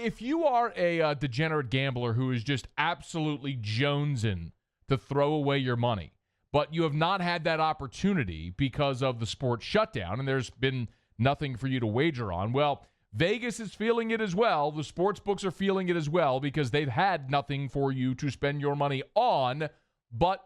if you are a degenerate gambler who is just absolutely jonesing to throw away your money, but you have not had that opportunity because of the sports shutdown and there's been nothing for you to wager on, well, Vegas is feeling it as well. The sports books are feeling it as well because they've had nothing for you to spend your money on but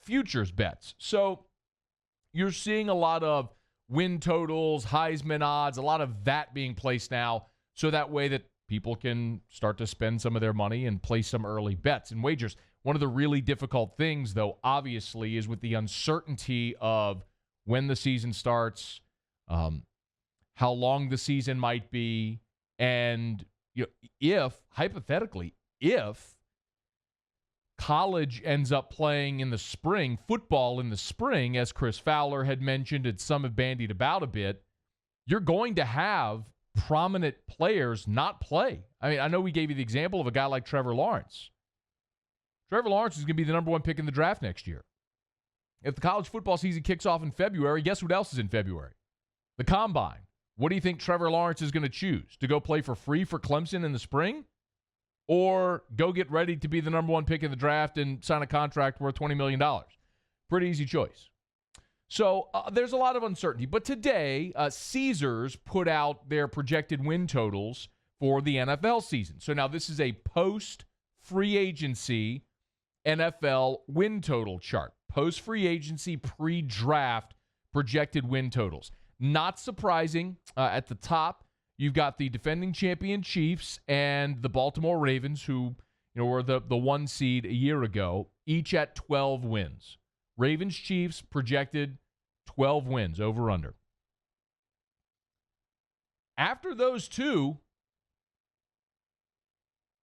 futures bets. So you're seeing a lot of win totals, Heisman odds, a lot of that being placed now so that way that people can start to spend some of their money and place some early bets and wagers. One of the really difficult things, though, obviously, is with the uncertainty of when the season starts, how long the season might be, and hypothetically, if college ends up playing in the spring, football in the spring, as Chris Fowler had mentioned and some have bandied about a bit, you're going to have prominent players not play. I mean, I know we gave you the example of a guy like Trevor Lawrence. Trevor Lawrence is going to be the number one pick in the draft next year. If the college football season kicks off in February, guess what else is in February? The Combine. What do you think Trevor Lawrence is going to choose? To go play for free for Clemson in the spring? Or go get ready to be the number one pick in the draft and sign a contract worth $20 million? Pretty easy choice. So there's a lot of uncertainty. But today, Caesars put out their projected win totals for the NFL season. So now this is a post-free agency NFL win total chart. Post-free agency, pre-draft projected win totals. Not surprising, at the top, you've got the defending champion Chiefs and the Baltimore Ravens, who were the one seed a year ago, each at 12 wins. Ravens, Chiefs projected 12 wins, over under. After those two,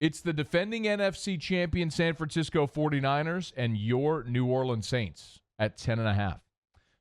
it's the defending NFC champion San Francisco 49ers and your New Orleans Saints at 10.5.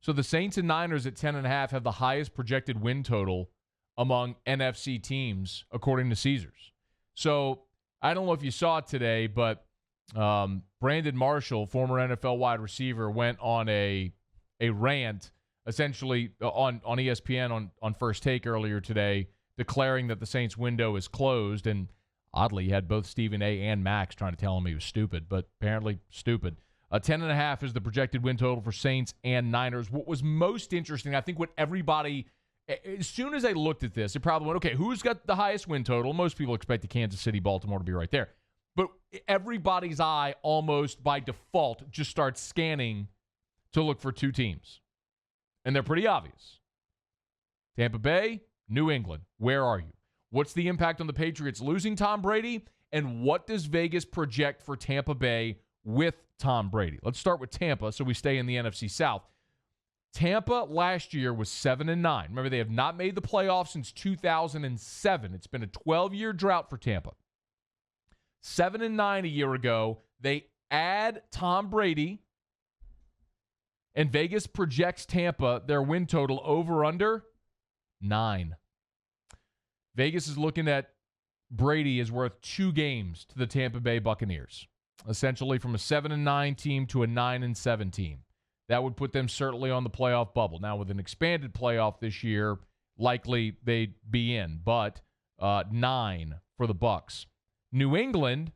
So the Saints and Niners at 10.5 have the highest projected win total among NFC teams, according to Caesars. So I don't know if you saw it today, but Brandon Marshall, former NFL wide receiver, went on a rant, essentially on ESPN on First Take earlier today, declaring that the Saints window is closed. And oddly, you had both Stephen A. and Max trying to tell him he was stupid, but apparently stupid. 10.5 is the projected win total for Saints and Niners. What was most interesting, I think what everybody, as soon as I looked at this, it probably went, okay, who's got the highest win total? Most people expect the Kansas City, Baltimore to be right there. But everybody's eye almost by default just starts scanning to look for two teams. And they're pretty obvious. Tampa Bay, New England. Where are you? What's the impact on the Patriots losing Tom Brady? And what does Vegas project for Tampa Bay with Tom Brady? Let's start with Tampa so we stay in the NFC South. Tampa last year was 7-9. Remember, they have not made the playoffs since 2007. It's been a 12-year drought for Tampa. 7-9 a year ago. They add Tom Brady, and Vegas projects Tampa, their win total over under 9. Vegas is looking at Brady is worth 2 games to the Tampa Bay Buccaneers. Essentially from a 7-9 team to a 9-7 team. That would put them certainly on the playoff bubble. Now, with an expanded playoff this year, likely they'd be in, but 9 for the Bucs. New England,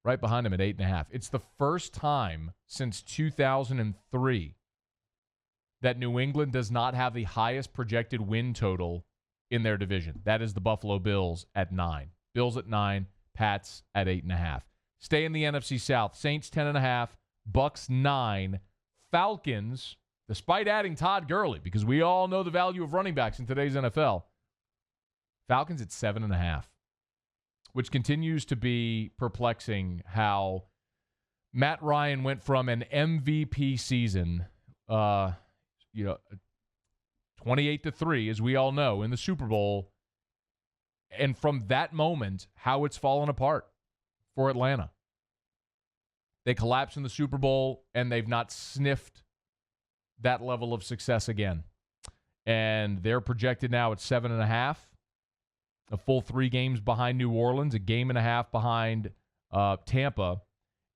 right behind them at 8.5. It's the first time since 2003 that New England does not have the highest projected win total in their division. That is the Buffalo Bills at 9. Bills at 9, Pats at 8.5. Stay in the NFC South. Saints 10.5, Bucs 9, Falcons, despite adding Todd Gurley, because we all know the value of running backs in today's NFL, Falcons at 7.5, which continues to be perplexing how Matt Ryan went from an MVP season, 28-3, as we all know, in the Super Bowl, and from that moment, how it's fallen apart for Atlanta. They collapsed in the Super Bowl, and they've not sniffed that level of success again. And they're projected now at 7.5, a full 3 games behind New Orleans, a game and a half behind Tampa,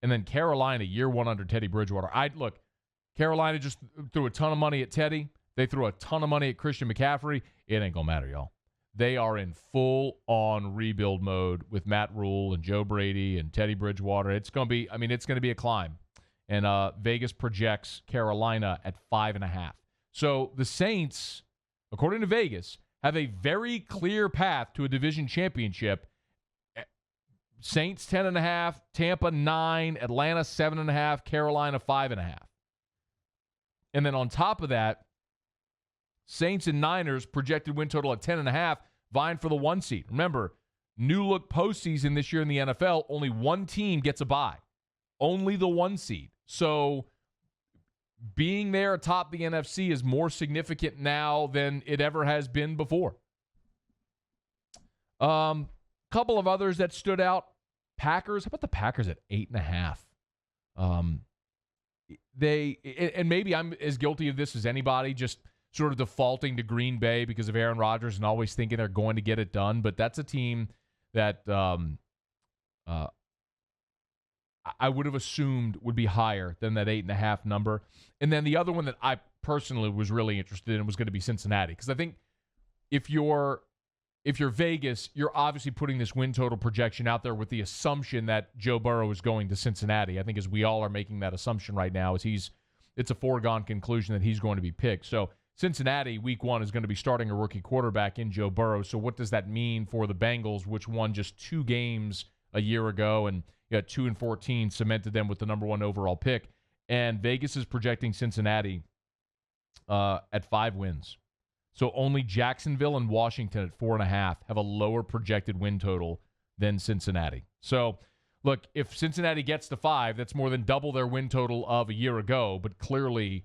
and then Carolina, year 1 under Teddy Bridgewater. Look, Carolina just threw a ton of money at Teddy. They threw a ton of money at Christian McCaffrey. It ain't going to matter, y'all. they are in full-on rebuild mode with Matt Rule and Joe Brady and Teddy Bridgewater. It's going to be a climb. And Vegas projects Carolina at 5.5. So the Saints, according to Vegas, have a very clear path to a division championship. Saints 10.5, Tampa 9, Atlanta 7.5, Carolina 5.5. And then on top of that, Saints and Niners projected win total at 10.5, vying for the 1 seed. Remember, new look postseason this year in the NFL, only one team gets a bye. Only the 1 seed. So being there atop the NFC is more significant now than it ever has been before. Couple of others that stood out. Packers. How about the Packers at 8.5? And maybe I'm as guilty of this as anybody, just sort of defaulting to Green Bay because of Aaron Rodgers and always thinking they're going to get it done. But that's a team that I would have assumed would be higher than that 8.5 number. And then the other one that I personally was really interested in was going to be Cincinnati. Because I think if you're Vegas, you're obviously putting this win total projection out there with the assumption that Joe Burrow is going to Cincinnati. I think as we all are making that assumption right now, it's a foregone conclusion that he's going to be picked. So Cincinnati, week 1, is going to be starting a rookie quarterback in Joe Burrow. So what does that mean for the Bengals, which won just 2 games a year ago and got 2-14, cemented them with the number 1 overall pick? And Vegas is projecting Cincinnati at 5 wins. So only Jacksonville and Washington at 4.5 have a lower projected win total than Cincinnati. So, look, if Cincinnati gets to 5, that's more than double their win total of a year ago, but clearly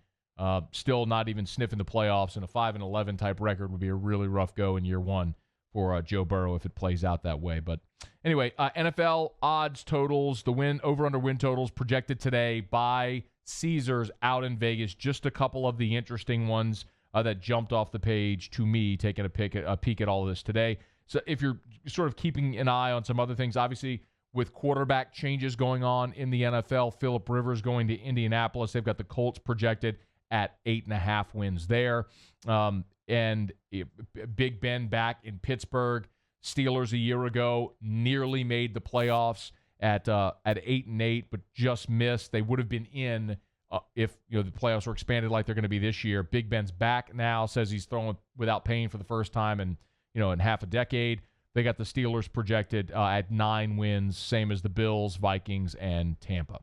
still not even sniffing the playoffs, and a 5-11 type record would be a really rough go in year 1 for Joe Burrow if it plays out that way. But anyway, NFL odds totals, the over-under win totals projected today by Caesars out in Vegas. Just a couple of the interesting ones that jumped off the page to me, taking a peek at all of this today. So if you're sort of keeping an eye on some other things, obviously with quarterback changes going on in the NFL, Phillip Rivers going to Indianapolis. They've got the Colts projected at 8.5 wins there. And Big Ben back in Pittsburgh. Steelers a year ago nearly made the playoffs at 8-8, but just missed. They would have been in if the playoffs were expanded like they're going to be this year. Big Ben's back now, says he's throwing without pain for the first time in half a decade. They got the Steelers projected at 9 wins, same as the Bills, Vikings, and Tampa.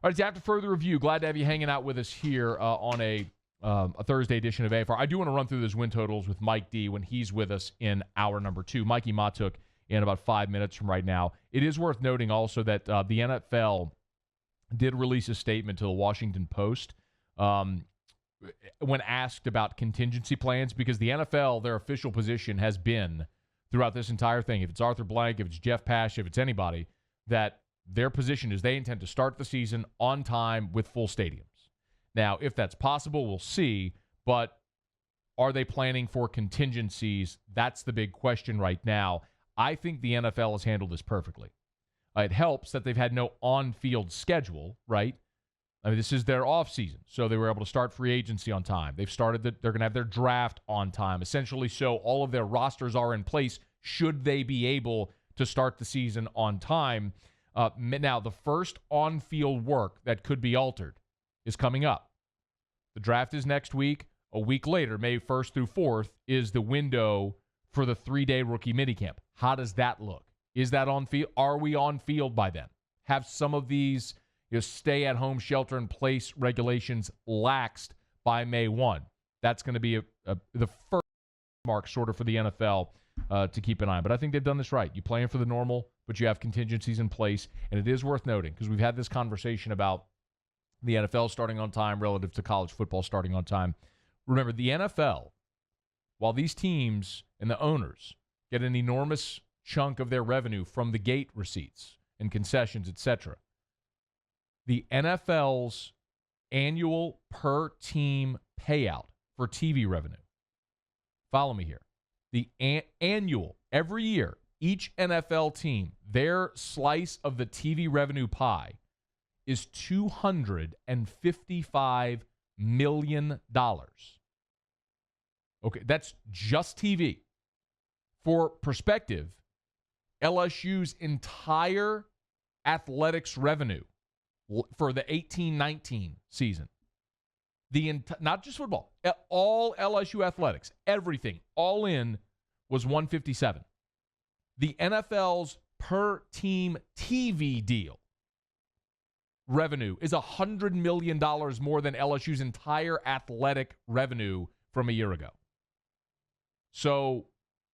All right, after further review, glad to have you hanging out with us here on a Thursday edition of AFR. I do want to run through those win totals with Mike D when he's with us in hour number 2. Mikey Matuk in about 5 minutes from right now. It is worth noting also that the NFL did release a statement to the Washington Post when asked about contingency plans, because the NFL, their official position has been throughout this entire thing, if it's Arthur Blank, if it's Jeff Pash, if it's anybody, that their position is they intend to start the season on time with full stadiums. Now, if that's possible, we'll see, but are they planning for contingencies? That's the big question right now. I think the NFL has handled this perfectly. It helps that they've had no on-field schedule, right? I mean, this is their offseason, so they were able to start free agency on time. They're going to have their draft on time, essentially, so all of their rosters are in place should they be able to start the season on time. Now, the first on-field work that could be altered is coming up. The draft is next week. A week later, May 1st through 4th, is the window for the 3-day rookie minicamp. How does that look? Is that on field? Are we on field by then? Have some of these stay-at-home shelter-in-place regulations laxed by May 1? That's going to be the first mark sort of for the NFL to keep an eye on. But I think they've done this right. You plan for the normal, but you have contingencies in place. And it is worth noting, because we've had this conversation about the NFL starting on time relative to college football starting on time. Remember, the NFL, while these teams and the owners get an enormous chunk of their revenue from the gate receipts and concessions, etc., the NFL's annual per team payout for TV revenue, follow me here, the annual, every year, each NFL team, their slice of the TV revenue pie is $255 million. Okay, that's just TV. For perspective, LSU's entire athletics revenue for the 18-19 season, not just football, all LSU athletics, everything, all in, was $157. The NFL's per team TV deal revenue is $100 million more than LSU's entire athletic revenue from a year ago. So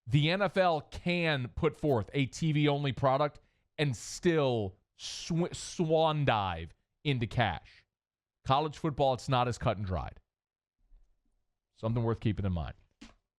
the NFL can put forth a TV-only product and still swan dive into cash. College football, it's not as cut and dried. Something worth keeping in mind.